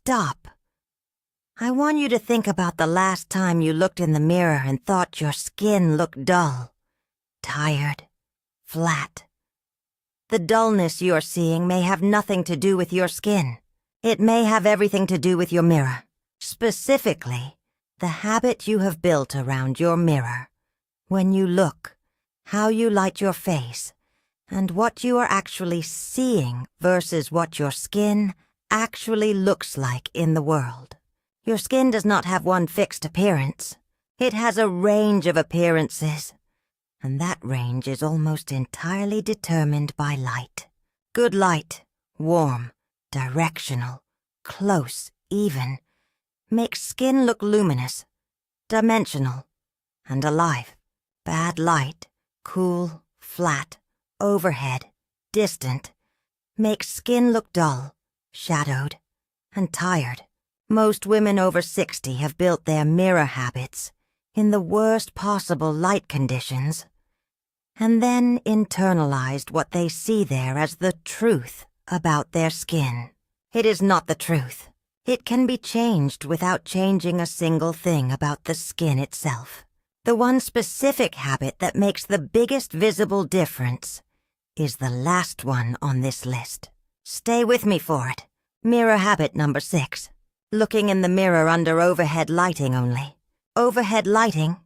stop. I want you to think about the last time you looked in the mirror and thought your skin looked dull, tired, flat. The dullness you're seeing may have nothing to do with your skin. It may have everything to do with your mirror. Specifically, the habit you have built around your mirror. When you look, how you light your face, and what you are actually seeing versus what your skin actually looks like in the world. Your skin does not have one fixed appearance. It has a range of appearances, and that range is almost entirely determined by light. Good light, warm, directional, close, even, makes skin look luminous, dimensional, and alive. Bad light, cool, flat, overhead, distant, makes skin look dull, shadowed, and tired. Most women over 60 have built their mirror habits in the worst possible light conditions, and then internalized what they see there as the truth about their skin. It is not the truth. It can be changed without changing a single thing about the skin itself. The one specific habit that makes the biggest visible difference is the last one on this list. Stay with me for it. Mirror habit number 6. Looking in the mirror under overhead lighting only. Overhead lighting,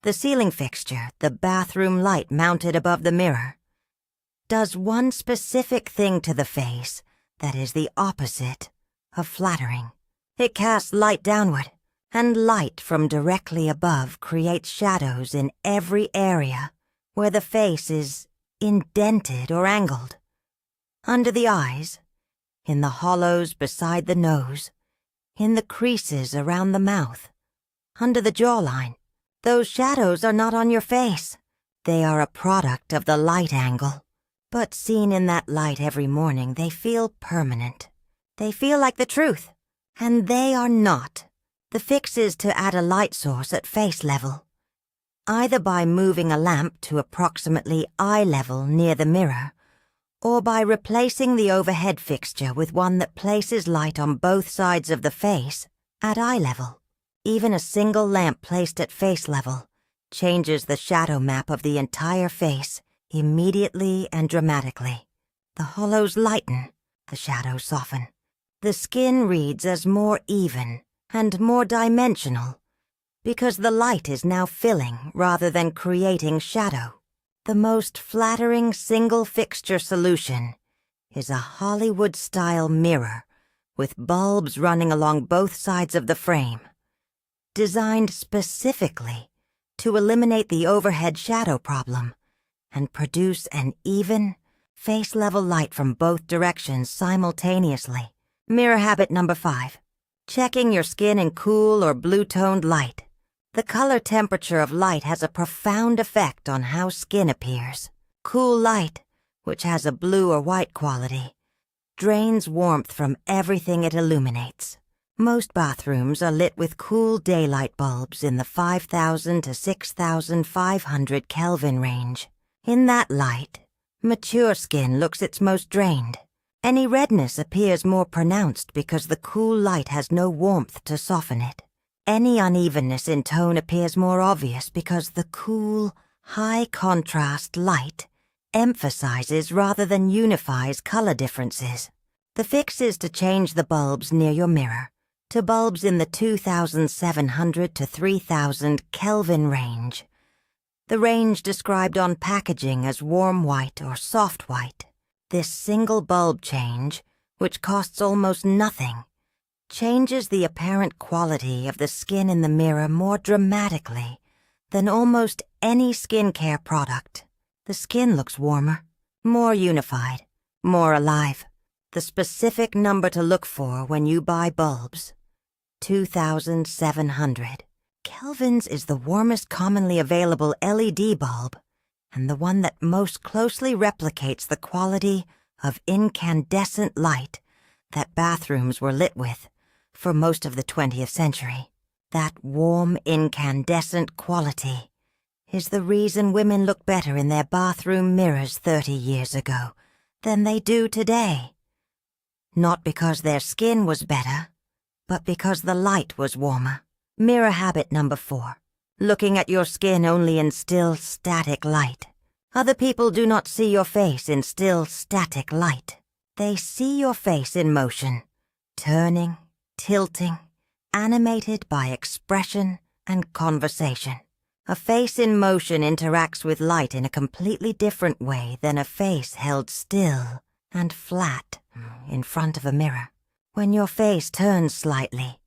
the ceiling fixture, the bathroom light mounted above the mirror, does one specific thing to the face that is the opposite of flattering. It casts light downward, and light from directly above creates shadows in every area where the face is indented or angled. Under the eyes, in the hollows beside the nose, in the creases around the mouth, under the jawline. Those shadows are not on your face. They are a product of the light angle. But seen in that light every morning, they feel permanent. They feel like the truth. And they are not. The fix is to add a light source at face level, either by moving a lamp to approximately eye level near the mirror, or by replacing the overhead fixture with one that places light on both sides of the face at eye level. Even a single lamp placed at face level changes the shadow map of the entire face immediately and dramatically. The hollows lighten, the shadows soften. The skin reads as more even and more dimensional because the light is now filling rather than creating shadow. The most flattering single fixture solution is a Hollywood-style mirror with bulbs running along both sides of the frame, designed specifically to eliminate the overhead shadow problem and produce an even, face-level light from both directions simultaneously. Mirror habit number 5. Checking your skin in cool or blue-toned light. The color temperature of light has a profound effect on how skin appears. Cool light, which has a blue or white quality, drains warmth from everything it illuminates. Most bathrooms are lit with cool daylight bulbs in the 5,000 to 6,500 Kelvin range. In that light, mature skin looks its most drained. Any redness appears more pronounced because the cool light has no warmth to soften it. Any unevenness in tone appears more obvious because the cool, high-contrast light emphasizes rather than unifies color differences. The fix is to change the bulbs near your mirror to bulbs in the 2,700 to 3,000 Kelvin range, the range described on packaging as warm white or soft white. This single bulb change, which costs almost nothing, changes the apparent quality of the skin in the mirror more dramatically than almost any skincare product. The skin looks warmer, more unified, more alive. The specific number to look for when you buy bulbs: 2,700. Kelvin's is the warmest commonly available LED bulb and the one that most closely replicates the quality of incandescent light that bathrooms were lit with for most of the 20th century. That warm, incandescent quality is the reason women look better in their bathroom mirrors 30 years ago than they do today. Not because their skin was better, but because the light was warmer. Mirror habit number 4. Looking at your skin only in still, static light. Other people do not see your face in still, static light. They see your face in motion, turning, tilting, animated by expression and conversation. A face in motion interacts with light in a completely different way than a face held still and flat in front of a mirror. When your face turns slightly,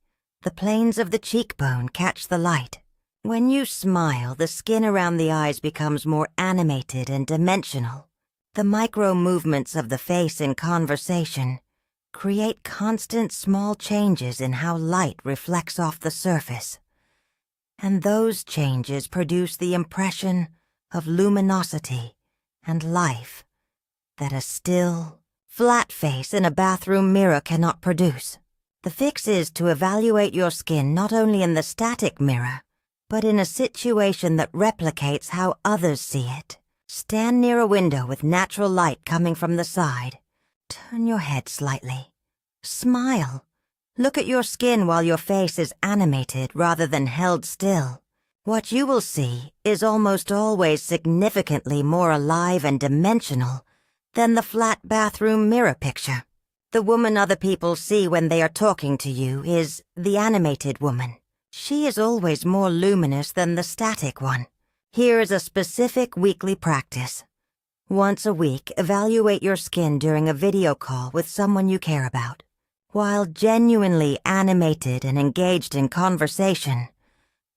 the planes of the cheekbone catch the light. When you smile, the skin around the eyes becomes more animated and dimensional. The micro movements of the face in conversation create constant small changes in how light reflects off the surface. And those changes produce the impression of luminosity and life that a still, flat face in a bathroom mirror cannot produce. The fix is to evaluate your skin not only in the static mirror, but in a situation that replicates how others see it. Stand near a window with natural light coming from the side. Turn your head slightly. Smile. Look at your skin while your face is animated rather than held still. What you will see is almost always significantly more alive and dimensional than the flat bathroom mirror picture. The woman other people see when they are talking to you is the animated woman. She is always more luminous than the static one. Here is a specific weekly practice. Once a week, evaluate your skin during a video call with someone you care about. While genuinely animated and engaged in conversation,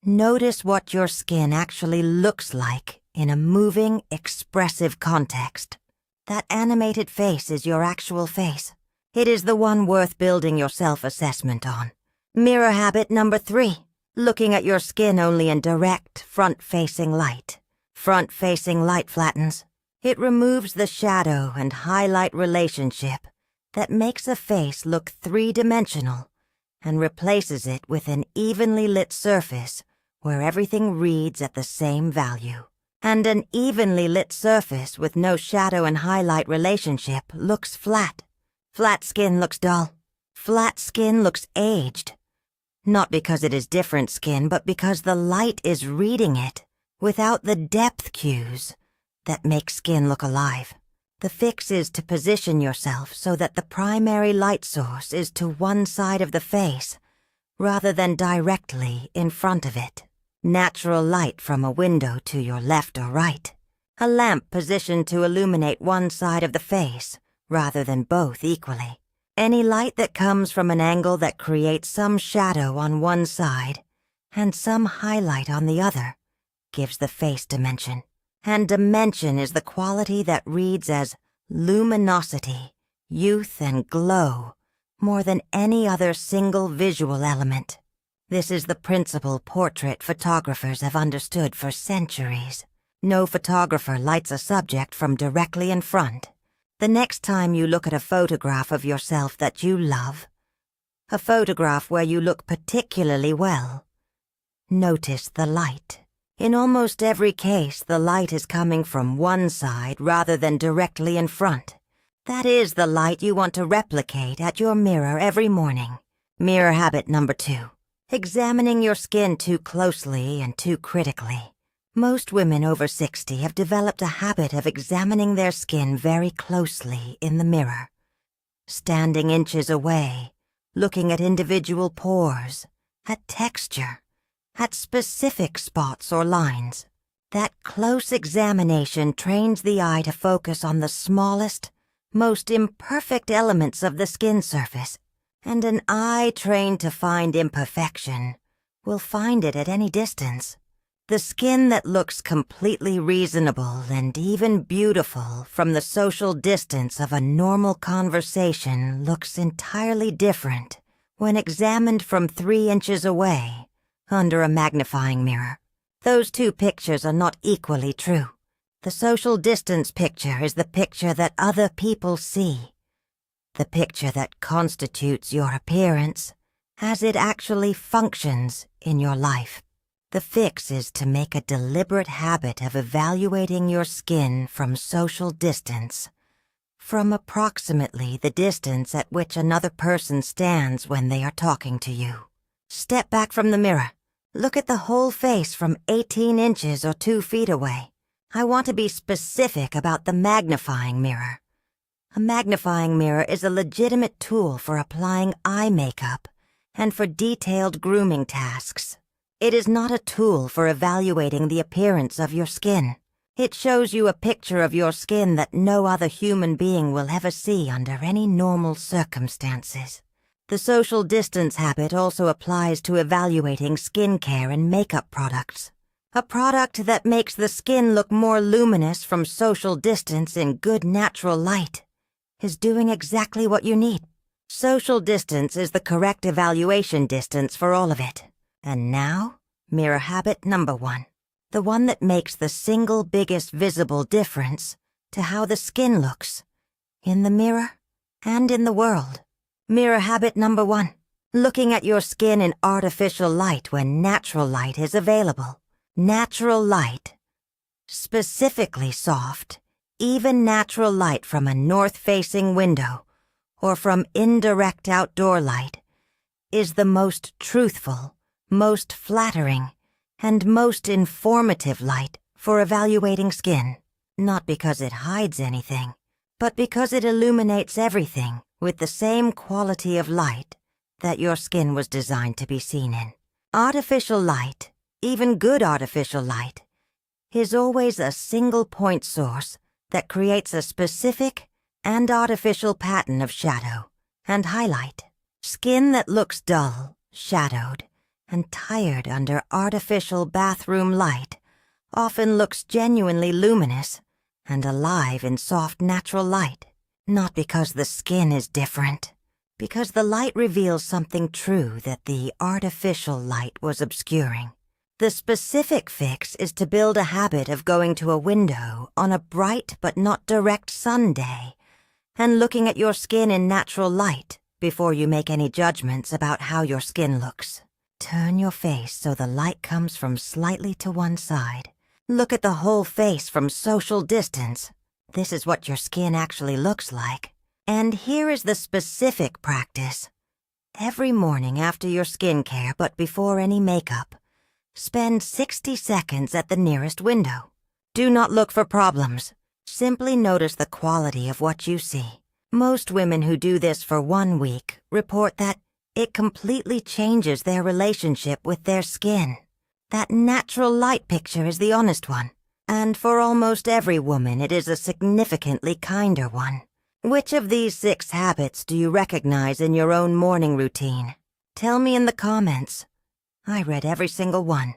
notice what your skin actually looks like in a moving, expressive context. That animated face is your actual face. It is the one worth building your self-assessment on. Mirror habit number 3. Looking at your skin only in direct, front-facing light. Front-facing light flattens. It removes the shadow and highlight relationship that makes a face look three-dimensional and replaces it with an evenly lit surface where everything reads at the same value. And an evenly lit surface with no shadow and highlight relationship looks flat. Flat skin looks dull. Flat skin looks aged. Not because it is different skin, but because the light is reading it without the depth cues that make skin look alive. The fix is to position yourself so that the primary light source is to one side of the face rather than directly in front of it. Natural light from a window to your left or right. A lamp positioned to illuminate one side of the face rather than both equally. Any light that comes from an angle that creates some shadow on one side and some highlight on the other gives the face dimension. And dimension is the quality that reads as luminosity, youth, and glow more than any other single visual element. This is the principle portrait photographers have understood for centuries. No photographer lights a subject from directly in front. The next time you look at a photograph of yourself that you love, a photograph where you look particularly well, notice the light. In almost every case, the light is coming from one side rather than directly in front. That is the light you want to replicate at your mirror every morning. Mirror habit number 2. Examining your skin too closely and too critically. Most women over 60 have developed a habit of examining their skin very closely in the mirror. Standing inches away, looking at individual pores, at texture, at specific spots or lines. That close examination trains the eye to focus on the smallest, most imperfect elements of the skin surface, and an eye trained to find imperfection will find it at any distance. The skin that looks completely reasonable and even beautiful from the social distance of a normal conversation looks entirely different when examined from 3 inches away under a magnifying mirror. Those two pictures are not equally true. The social distance picture is the picture that other people see, the picture that constitutes your appearance as it actually functions in your life. The fix is to make a deliberate habit of evaluating your skin from social distance from approximately the distance at which another person stands when they are talking to you. Step back from the mirror. Look at the whole face from 18 inches or 2 feet away. I want to be specific about the magnifying mirror. A magnifying mirror is a legitimate tool for applying eye makeup and for detailed grooming tasks. It is not a tool for evaluating the appearance of your skin. It shows you a picture of your skin that no other human being will ever see under any normal circumstances. The social distance habit also applies to evaluating skincare and makeup products. A product that makes the skin look more luminous from social distance in good natural light is doing exactly what you need. Social distance is the correct evaluation distance for all of it. And now, mirror habit number 1. The one that makes the single biggest visible difference to how the skin looks, in the mirror and in the world. Mirror habit number 1. Looking at your skin in artificial light when natural light is available. Natural light, specifically soft, even natural light from a north-facing window or from indirect outdoor light, is the most truthful, most flattering, and most informative light for evaluating skin, not because it hides anything, but because it illuminates everything with the same quality of light that your skin was designed to be seen in. Artificial light, even good artificial light, is always a single point source that creates a specific and artificial pattern of shadow and highlight. Skin that looks dull, shadowed, and tired under artificial bathroom light often looks genuinely luminous and alive in soft natural light, not because the skin is different, because the light reveals something true that the artificial light was obscuring. The specific fix is to build a habit of going to a window on a bright but not direct sun day and looking at your skin in natural light before you make any judgments about how your skin looks. Turn your face so the light comes from slightly to one side. Look at the whole face from social distance. This is what your skin actually looks like. And here is the specific practice. Every morning after your skincare but before any makeup, spend 60 seconds at the nearest window. Do not look for problems. Simply notice the quality of what you see. Most women who do this for 1 week report that it completely changes their relationship with their skin. That natural light picture is the honest one, and for almost every woman it is a significantly kinder one. Which of these 6 habits do you recognize in your own morning routine? Tell me in the comments. I read every single one.